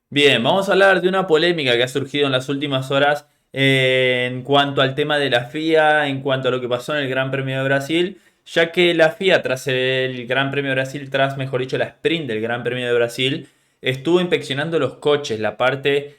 Bien, vamos a hablar de una polémica que ha surgido en las últimas horas en cuanto al tema de la FIA, en cuanto a lo que pasó en el Gran Premio de Brasil, ya que la FIA tras el Gran Premio de Brasil, tras mejor dicho la sprint del Gran Premio de Brasil, estuvo inspeccionando los coches, la parte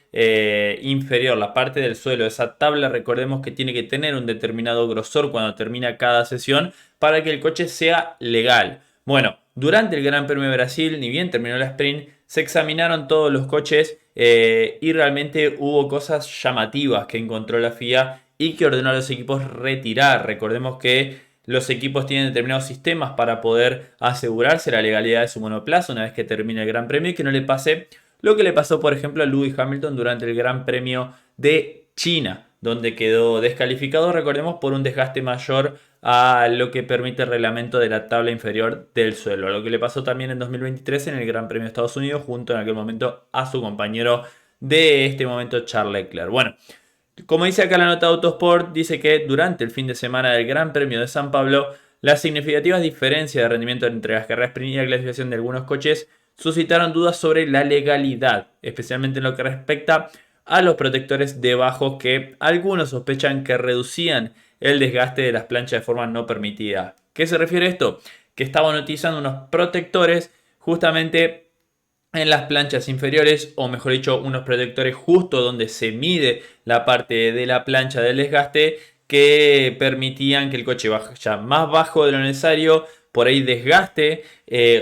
inferior, la parte del suelo, esa tabla, recordemos que tiene que tener un determinado grosor cuando termina cada sesión para que el coche sea legal. Bueno, durante el Gran Premio de Brasil, ni bien terminó la sprint, se examinaron todos los coches y realmente hubo cosas llamativas que encontró la FIA y que ordenó a los equipos retirar. Recordemos que los equipos tienen determinados sistemas para poder asegurarse la legalidad de su monoplaza una vez que termine el Gran Premio y que no le pase lo que le pasó, por ejemplo, a Lewis Hamilton durante el Gran Premio de China, donde quedó descalificado, recordemos, por un desgaste mayor a lo que permite el reglamento de la tabla inferior del suelo. Lo que le pasó también en 2023 en el Gran Premio de Estados Unidos, junto en aquel momento a su compañero de este momento, Charles Leclerc. Bueno, como dice acá la nota de Autosport, dice que durante el fin de semana del Gran Premio de San Pablo, las significativas diferencias de rendimiento entre las carreras sprint y la clasificación de algunos coches suscitaron dudas sobre la legalidad, especialmente en lo que respecta a los protectores debajo que algunos sospechan que reducían el desgaste de las planchas de forma no permitida. ¿Qué se refiere a esto? Que estaban utilizando unos protectores justamente en las planchas inferiores, o mejor dicho, unos protectores justo donde se mide la parte de la plancha del desgaste, que permitían que el coche vaya más bajo de lo necesario, por ahí desgaste,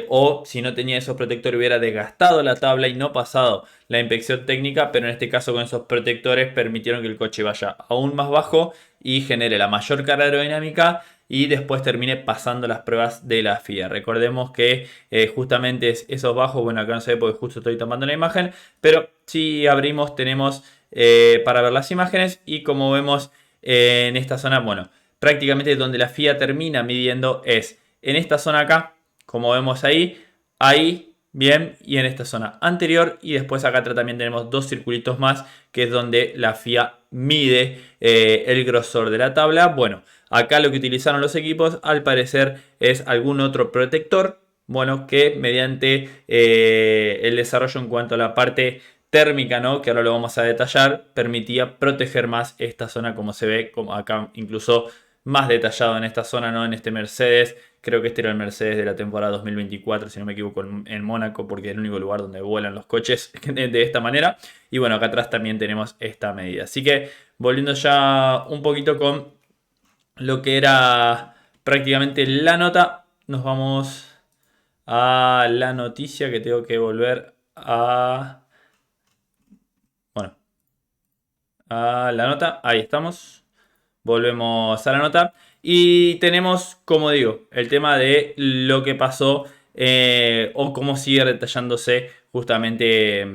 o si no tenía esos protectores hubiera desgastado la tabla y no pasado la inspección técnica, pero en este caso con esos protectores permitieron que el coche vaya aún más bajo y genere la mayor carga aerodinámica y después termine pasando las pruebas de la FIA. Recordemos que justamente esos bajos, bueno, acá no se ve porque justo estoy tomando la imagen, pero si abrimos tenemos para ver las imágenes y como vemos en esta zona, bueno, prácticamente donde la FIA termina midiendo es en esta zona acá, como vemos ahí, bien, y en esta zona anterior, y después acá también tenemos dos circulitos más, que es donde la FIA mide el grosor de la tabla. Bueno, acá lo que utilizaron los equipos al parecer es algún otro protector, bueno, que mediante el desarrollo en cuanto a la parte térmica, ¿no? Que ahora lo vamos a detallar, permitía proteger más esta zona como se ve, como acá incluso más detallado en esta zona, ¿no? En este Mercedes, creo que este era el Mercedes de la temporada 2024, si no me equivoco, en Mónaco, porque es el único lugar donde vuelan los coches de esta manera. Y bueno, acá atrás también tenemos esta medida. Así que volviendo ya un poquito con lo que era prácticamente la nota, nos vamos a la noticia que tengo que volver a... Bueno, a la nota, ahí estamos. Volvemos a la nota. Y tenemos, como digo, el tema de lo que pasó o cómo sigue detallándose justamente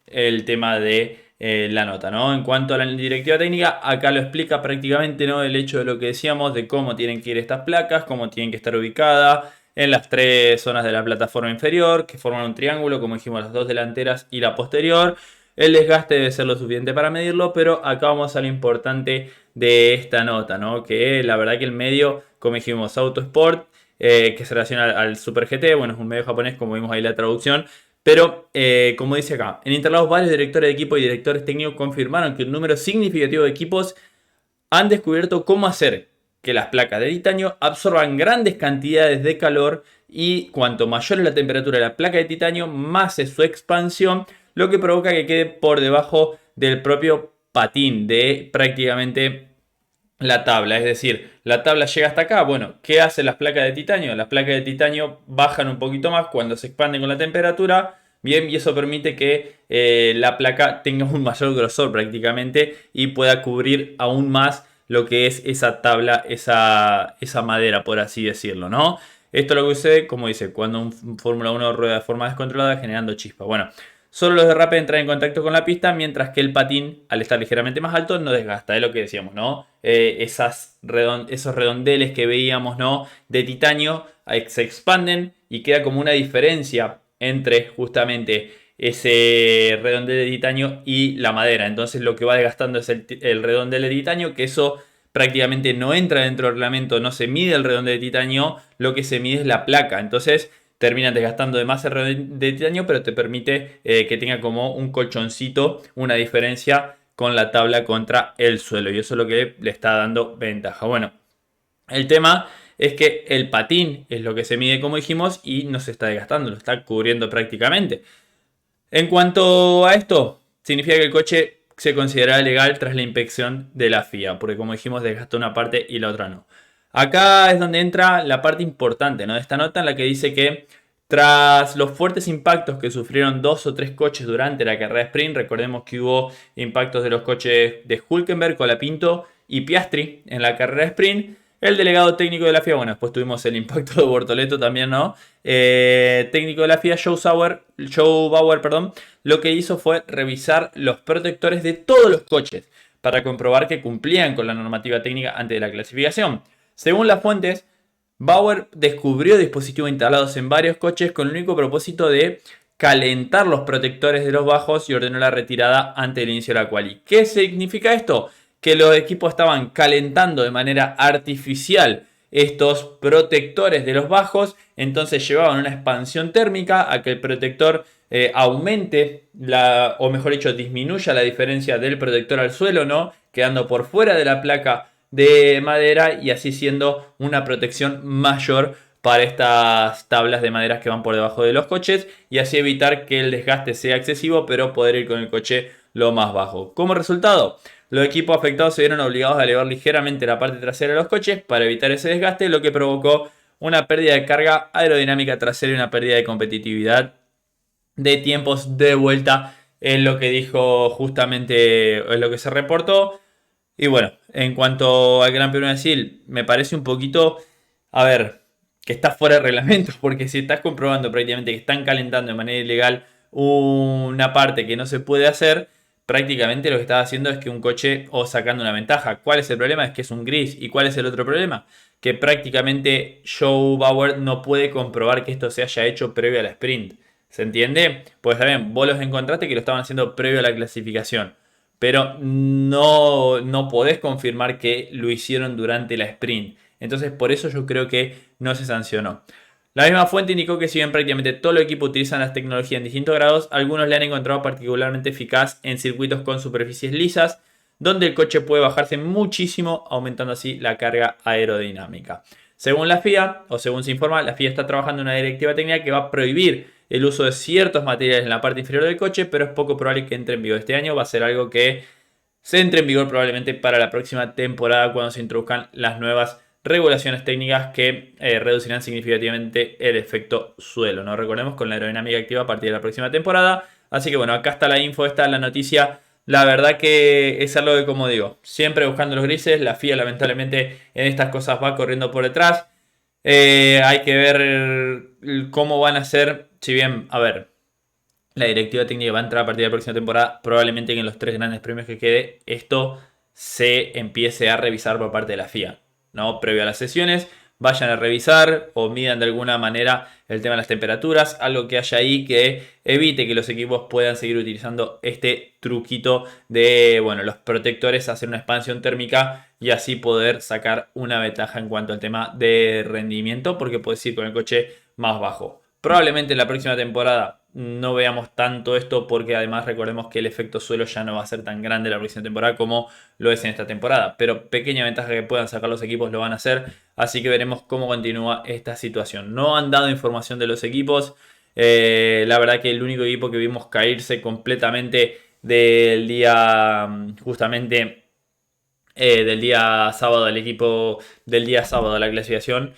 el tema de la nota, ¿no? En cuanto a la directiva técnica, acá lo explica prácticamente, ¿no? El hecho de lo que decíamos, de cómo tienen que ir estas placas, cómo tienen que estar ubicadas en las tres zonas de la plataforma inferior, que forman un triángulo, como dijimos, las dos delanteras y la posterior. El desgaste debe ser lo suficiente para medirlo, pero acá vamos a lo importante de esta nota, ¿no? Que la verdad que el medio, como dijimos, Autosport, que se relaciona al Super GT, bueno, es un medio japonés, como vimos ahí la traducción, pero como dice acá, en Interlagos varios directores de equipo y directores técnicos confirmaron que un número significativo de equipos han descubierto cómo hacer que las placas de titanio absorban grandes cantidades de calor y cuanto mayor es la temperatura de la placa de titanio, más es su expansión, lo que provoca que quede por debajo del propio patín de prácticamente la tabla. Es decir, la tabla llega hasta acá. Bueno, ¿qué hacen las placas de titanio? Las placas de titanio bajan un poquito más cuando se expanden con la temperatura. Bien, y eso permite que la placa tenga un mayor grosor prácticamente y pueda cubrir aún más lo que es esa tabla, esa madera, por así decirlo, ¿no? Esto es lo que sucede, como dice, cuando un Fórmula 1 rueda de forma descontrolada generando chispa. Bueno, solo los derrapes entran en contacto con la pista, mientras que el patín, al estar ligeramente más alto, no desgasta. Es lo que decíamos, ¿no? Esos redondeles que veíamos, ¿no? De titanio se expanden y queda como una diferencia entre justamente ese redondel de titanio y la madera. Entonces lo que va desgastando es el redondel de titanio, que eso prácticamente no entra dentro del reglamento, no se mide el redondel de titanio, lo que se mide es la placa. Entonces terminan desgastando de más el de titanio, pero te permite que tenga como un colchoncito, una diferencia con la tabla contra el suelo. Y eso es lo que le está dando ventaja. Bueno, el tema es que el patín es lo que se mide, como dijimos, y no se está desgastando, lo está cubriendo prácticamente. En cuanto a esto, significa que el coche se considera legal tras la inspección de la FIA, porque como dijimos, desgastó una parte y la otra no. Acá es donde entra la parte importante, ¿no?, de esta nota, en la que dice que tras los fuertes impactos que sufrieron 2 o 3 coches durante la carrera de sprint, recordemos que hubo impactos de los coches de Hülkenberg, Colapinto y Piastri en la carrera de sprint. El delegado técnico de la FIA, bueno, después tuvimos el impacto de Bortoleto también, ¿no? Técnico de la FIA, Joe Bauer, perdón, lo que hizo fue revisar los protectores de todos los coches para comprobar que cumplían con la normativa técnica antes de la clasificación. Según las fuentes, Bauer descubrió dispositivos instalados en varios coches con el único propósito de calentar los protectores de los bajos y ordenó la retirada antes del inicio de la quali. ¿Qué significa esto? Que los equipos estaban calentando de manera artificial estos protectores de los bajos, entonces llevaban una expansión térmica a que el protector aumente, o mejor dicho, disminuya la diferencia del protector al suelo, ¿no?, quedando por fuera de la placa de madera y así siendo una protección mayor para estas tablas de madera que van por debajo de los coches y así evitar que el desgaste sea excesivo, pero poder ir con el coche lo más bajo. Como resultado, los equipos afectados se vieron obligados a elevar ligeramente la parte trasera de los coches para evitar ese desgaste, lo que provocó una pérdida de carga aerodinámica trasera y una pérdida de competitividad de tiempos de vuelta, es lo que dijo justamente, es lo que se reportó. Y bueno, en cuanto al Gran Premio de Brasil, me parece un poquito, a ver, que está fuera de reglamento, porque si estás comprobando prácticamente que están calentando de manera ilegal una parte que no se puede hacer, prácticamente lo que estás haciendo es que un coche o sacando una ventaja. ¿Cuál es el problema? Es que es un gris. ¿Y cuál es el otro problema? Que prácticamente Joe Bauer no puede comprobar que esto se haya hecho previo a la sprint. ¿Se entiende? Pues también vos los encontraste que lo estaban haciendo previo a la clasificación, pero no podés confirmar que lo hicieron durante la sprint. Entonces por eso yo creo que no se sancionó. La misma fuente indicó que si bien prácticamente todo el equipo utilizan las tecnologías en distintos grados, algunos le han encontrado particularmente eficaz en circuitos con superficies lisas, donde el coche puede bajarse muchísimo, aumentando así la carga aerodinámica. Según la FIA, o según se informa, la FIA está trabajando en una directiva técnica que va a prohibir el uso de ciertos materiales en la parte inferior del coche, pero es poco probable que entre en vigor este año. Va a ser algo que se entre en vigor probablemente para la próxima temporada, cuando se introduzcan las nuevas regulaciones técnicas que reducirán significativamente el efecto suelo, ¿no? Recordemos, con la aerodinámica activa a partir de la próxima temporada. Así que bueno, acá está la info, esta es la noticia. La verdad que es algo que, como digo, siempre buscando los grises. La FIA lamentablemente en estas cosas va corriendo por detrás. Hay que ver cómo van a ser. Si bien, a ver, la directiva técnica va a entrar a partir de la próxima temporada, probablemente que en los 3 grandes premios que quede, esto se empiece a revisar por parte de la FIA, ¿no? Previo a las sesiones, vayan a revisar o midan de alguna manera el tema de las temperaturas, algo que haya ahí que evite que los equipos puedan seguir utilizando este truquito de, bueno, los protectores, hacer una expansión térmica y así poder sacar una ventaja en cuanto al tema de rendimiento, porque puedes ir con el coche más bajo. Probablemente en la próxima temporada no veamos tanto esto, porque además recordemos que el efecto suelo ya no va a ser tan grande la próxima temporada como lo es en esta temporada. Pero pequeña ventaja que puedan sacar los equipos lo van a hacer. Así que veremos cómo continúa esta situación. No han dado información de los equipos. La verdad que el único equipo que vimos caerse completamente del día, justamente del día sábado, el equipo del día sábado de la clasificación,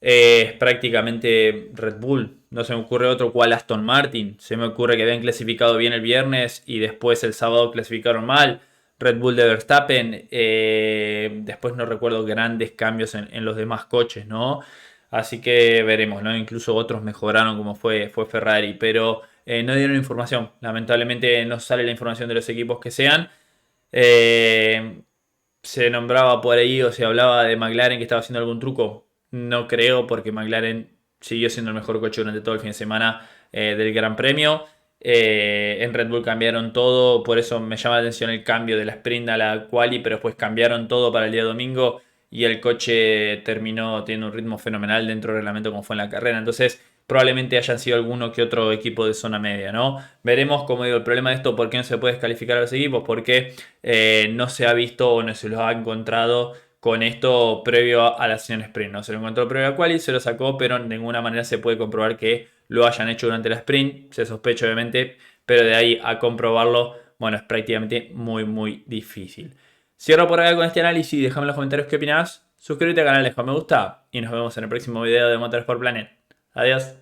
es prácticamente Red Bull. No se me ocurre otro cual Aston Martin. Se me ocurre que habían clasificado bien el viernes y después el sábado clasificaron mal. Red Bull de Verstappen. Después no recuerdo grandes cambios en los demás coches, ¿no? Así que veremos, ¿no? Incluso otros mejoraron, como fue Ferrari, pero no dieron información. Lamentablemente no sale la información de los equipos que sean. Se nombraba por ahí o se hablaba de McLaren que estaba haciendo algún truco. No creo, porque McLaren siguió siendo el mejor coche durante todo el fin de semana del Gran Premio. En Red Bull cambiaron todo, por eso me llama la atención el cambio de la sprint a la quali, pero después cambiaron todo para el día domingo y el coche terminó teniendo un ritmo fenomenal dentro del reglamento como fue en la carrera. Entonces, probablemente hayan sido alguno que otro equipo de zona media, ¿no? Veremos, como digo, el problema de esto, por qué no se puede descalificar a los equipos, porque no se ha visto o no se los ha encontrado con esto previo a la sesión sprint. No se lo encontró previo a quali, se lo sacó, pero de ninguna manera se puede comprobar que lo hayan hecho durante la sprint. Se sospecha obviamente, pero de ahí a comprobarlo, bueno, es prácticamente muy difícil. Cierro por acá con este análisis. Déjame en los comentarios qué opinas. Suscríbete al canal, deja me gusta y nos vemos en el próximo video de Motorsport Planet. Adiós.